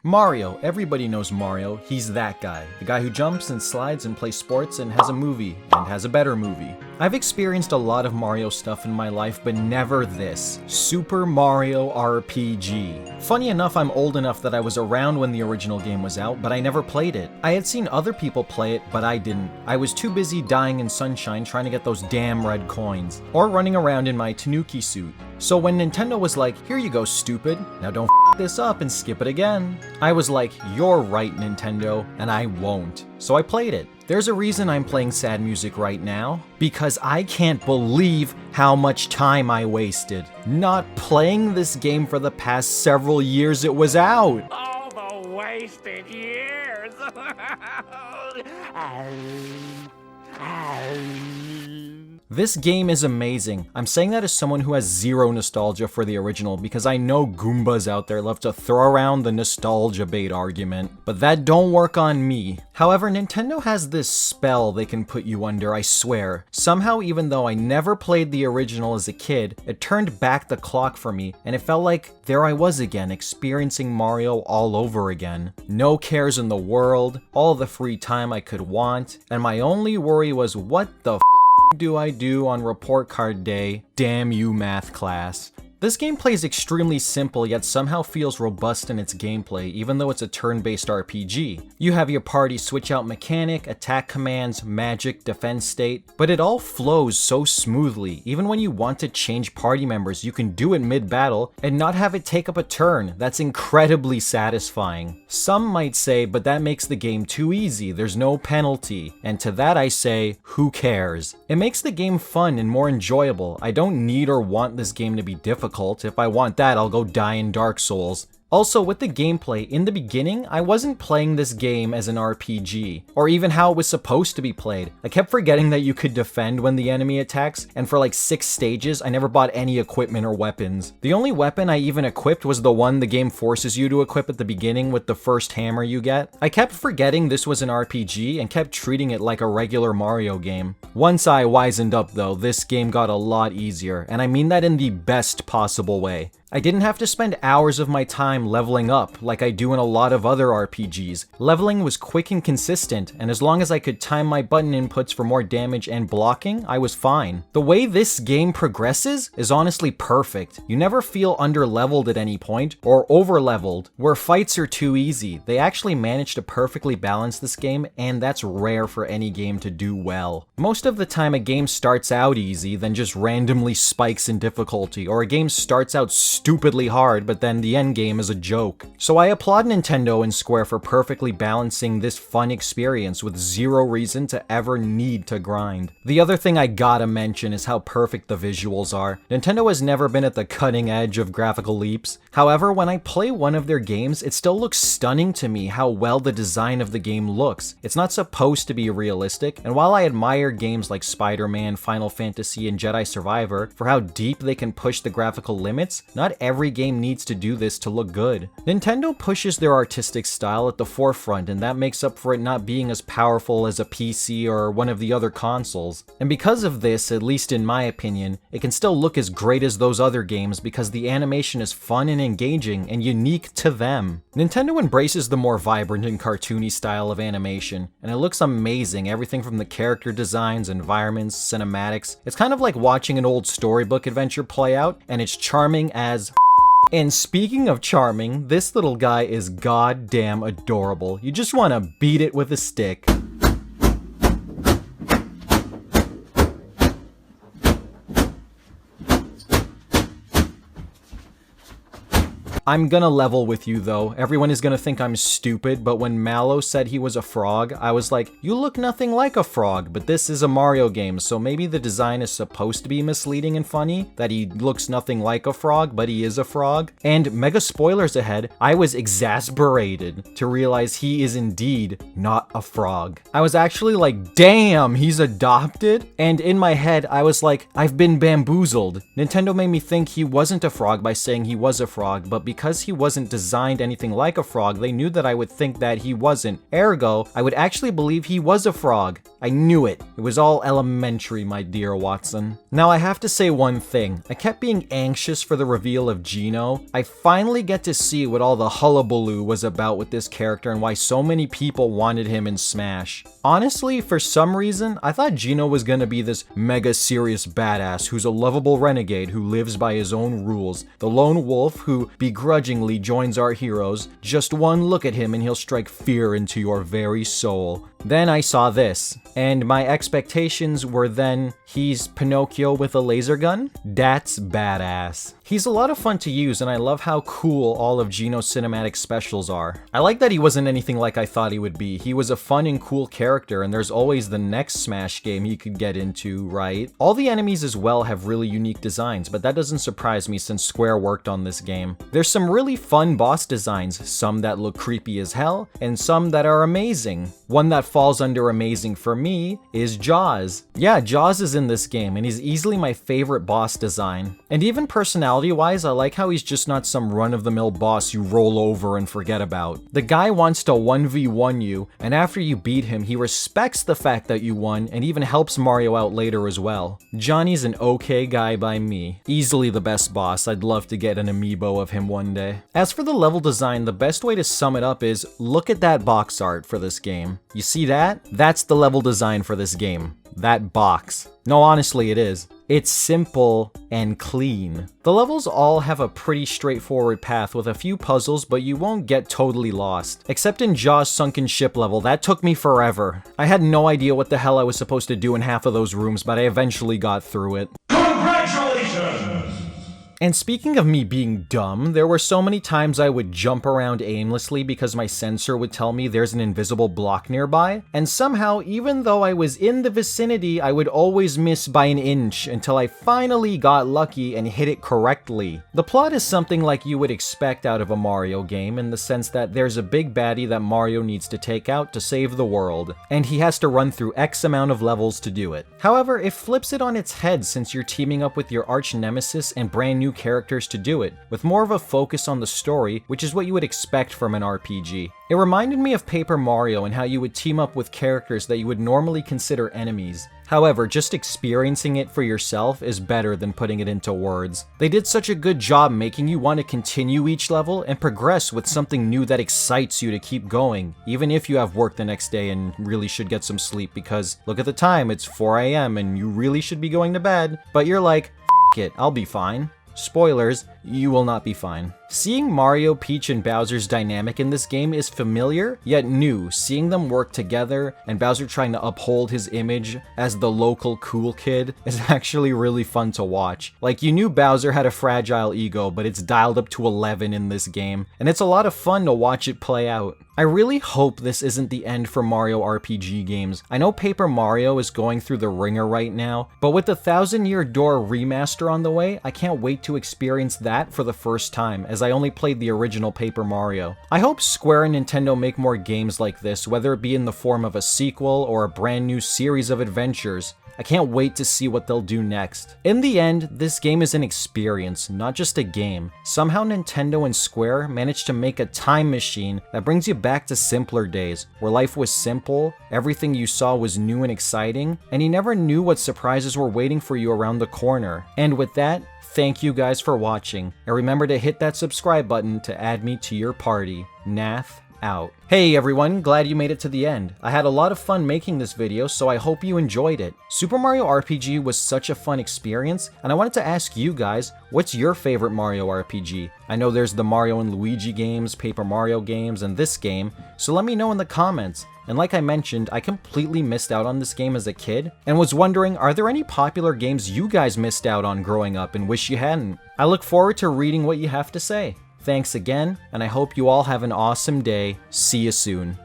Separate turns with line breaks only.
Mario, everybody knows Mario. He's that guy. The guy who jumps and slides and plays sports and has a movie, and has a better movie. I've experienced a lot of Mario stuff in my life, but never this. Super Mario RPG. Funny enough, I'm old enough that I was around when the original game was out, but I never played it. I had seen other people play it, but I didn't. I was too busy dying in sunshine trying to get those damn red coins, or running around in my Tanuki suit. So when Nintendo was like, here you go, stupid, now don't f this up and skip it again, I was like, you're right, Nintendo, and I won't. So I played it. There's a reason I'm playing sad music right now, because I can't believe how much time I wasted not playing this game for the past several years it was out.
All the wasted years.
This game is amazing. I'm saying that as someone who has zero nostalgia for the original because I know Goombas out there love to throw around the nostalgia bait argument, but that don't work on me. However, Nintendo has this spell they can put you under, I swear. Somehow, even though I never played the original as a kid, it turned back the clock for me, and it felt like there I was again, experiencing Mario all over again. No cares in the world, all the free time I could want, and my only worry was what the do I do on report card day? Damn you, math class. This game plays extremely simple, yet somehow feels robust in its gameplay, even though it's a turn-based RPG. You have your party switch out mechanic, attack commands, magic, defense state, but it all flows so smoothly. Even when you want to change party members, you can do it mid-battle and not have it take up a turn. That's incredibly satisfying. Some might say, but that makes the game too easy, there's no penalty. And to that I say, who cares? It makes the game fun and more enjoyable. I don't need or want this game to be difficult. If I want that, I'll go die in Dark Souls. Also, with the gameplay, in the beginning, I wasn't playing this game as an RPG, or even how it was supposed to be played. I kept forgetting that you could defend when the enemy attacks, and for like 6 stages, I never bought any equipment or weapons. The only weapon I even equipped was the one the game forces you to equip at the beginning with the first hammer you get. I kept forgetting this was an RPG and kept treating it like a regular Mario game. Once I wisened up though, this game got a lot easier, and I mean that in the best possible way. I didn't have to spend hours of my time leveling up like I do in a lot of other RPGs. Leveling was quick and consistent, and as long as I could time my button inputs for more damage and blocking, I was fine. The way this game progresses is honestly perfect. You never feel under-leveled at any point, or over-leveled, where fights are too easy. They actually managed to perfectly balance this game, and that's rare for any game to do well. Most of the time a game starts out easy, then just randomly spikes in difficulty, or a game starts out stupidly hard, but then the end game is a joke. So I applaud Nintendo and Square for perfectly balancing this fun experience with zero reason to ever need to grind. The other thing I gotta mention is how perfect the visuals are. Nintendo has never been at the cutting edge of graphical leaps. However, when I play one of their games, it still looks stunning to me how well the design of the game looks. It's not supposed to be realistic, and while I admire games like Spider-Man, Final Fantasy, and Jedi Survivor for how deep they can push the graphical limits, not every game needs to do this to look good. Nintendo pushes their artistic style at the forefront, and that makes up for it not being as powerful as a PC or one of the other consoles. And because of this, at least in my opinion, it can still look as great as those other games because the animation is fun and engaging and unique to them. Nintendo embraces the more vibrant and cartoony style of animation, and it looks amazing, everything from the character designs, environments, cinematics. It's kind of like watching an old storybook adventure play out, and it's charming as And speaking of charming, this little guy is goddamn adorable. You just want to beat it with a stick. I'm gonna level with you though. Everyone is gonna think I'm stupid, but when Mallow said he was a frog, I was like, you look nothing like a frog, but this is a Mario game, so maybe the design is supposed to be misleading and funny, that he looks nothing like a frog, but he is a frog. And mega spoilers ahead, I was exasperated to realize he is indeed not a frog. I was actually like, damn, he's adopted? And in my head, I was like, I've been bamboozled. Nintendo made me think he wasn't a frog by saying he was a frog, but because he wasn't designed anything like a frog, they knew that I would think that he wasn't. Ergo, I would actually believe he was a frog. I knew it. It was all elementary, my dear Watson. Now I have to say one thing. I kept being anxious for the reveal of Gino. I finally get to see what all the hullabaloo was about with this character and why so many people wanted him in Smash. Honestly, for some reason, I thought Gino was gonna be this mega serious badass who's a lovable renegade who lives by his own rules. The lone wolf who begrudgingly joins our heroes. Just one look at him and he'll strike fear into your very soul. Then I saw this, and my expectations were then, he's Pinocchio with a laser gun? That's badass. He's a lot of fun to use, and I love how cool all of Gino's cinematic specials are. I like that he wasn't anything like I thought he would be. He was a fun and cool character, and there's always the next Smash game he could get into, right? All the enemies as well have really unique designs, but that doesn't surprise me since Square worked on this game. There's some really fun boss designs, some that look creepy as hell, and some that are amazing. One that falls under amazing for me is Jaws. Yeah, Jaws is in this game, and he's easily my favorite boss design. And even personality-wise, I like how he's just not some run-of-the-mill boss you roll over and forget about. The guy wants to 1v1 you, and after you beat him, he respects the fact that you won, and even helps Mario out later as well. Johnny's an okay guy by me. Easily the best boss. I'd love to get an amiibo of him one day. As for the level design, the best way to sum it up is, look at that box art for this game. You see that? That's the level design for this game. That box. No, honestly, it is. It's simple and clean. The levels all have a pretty straightforward path with a few puzzles, but you won't get totally lost. Except in Jaws' sunken ship level, that took me forever. I had no idea what the hell I was supposed to do in half of those rooms, but I eventually got through it.
Congratulations!
And speaking of me being dumb, there were so many times I would jump around aimlessly because my sensor would tell me there's an invisible block nearby, and somehow, even though I was in the vicinity, I would always miss by an inch until I finally got lucky and hit it correctly. The plot is something like you would expect out of a Mario game in the sense that there's a big baddie that Mario needs to take out to save the world, and he has to run through X amount of levels to do it. However, it flips it on its head since you're teaming up with your arch nemesis and brand new characters to do it, with more of a focus on the story, which is what you would expect from an RPG. It reminded me of Paper Mario and how you would team up with characters that you would normally consider enemies. However, just experiencing it for yourself is better than putting it into words. They did such a good job making you want to continue each level and progress with something new that excites you to keep going, even if you have work the next day and really should get some sleep because look at the time, it's 4 AM and you really should be going to bed, but you're like, F it, I'll be fine. Spoilers, you will not be fine. Seeing Mario, Peach, and Bowser's dynamic in this game is familiar, yet new. Seeing them work together, and Bowser trying to uphold his image as the local cool kid is actually really fun to watch. Like, you knew Bowser had a fragile ego, but it's dialed up to 11 in this game, and it's a lot of fun to watch it play out. I really hope this isn't the end for Mario RPG games. I know Paper Mario is going through the ringer right now, but with the Thousand Year Door remaster on the way, I can't wait to experience that for the first time, as I only played the original Paper Mario. I hope Square and Nintendo make more games like this, whether it be in the form of a sequel or a brand new series of adventures. I can't wait to see what they'll do next. In the end, this game is an experience, not just a game. Somehow Nintendo and Square managed to make a time machine that brings you back to simpler days, where life was simple, everything you saw was new and exciting, and you never knew what surprises were waiting for you around the corner. And with that, thank you guys for watching, and remember to hit that subscribe button to add me to your party. Nath out. Hey everyone, glad you made it to the end. I had a lot of fun making this video, so I hope you enjoyed it. Super Mario RPG was such a fun experience, and I wanted to ask you guys, what's your favorite Mario RPG? I know there's the Mario and Luigi games, Paper Mario games, and this game, so let me know in the comments. And like I mentioned, I completely missed out on this game as a kid, and was wondering, are there any popular games you guys missed out on growing up and wish you hadn't? I look forward to reading what you have to say. Thanks again, and I hope you all have an awesome day. See you soon.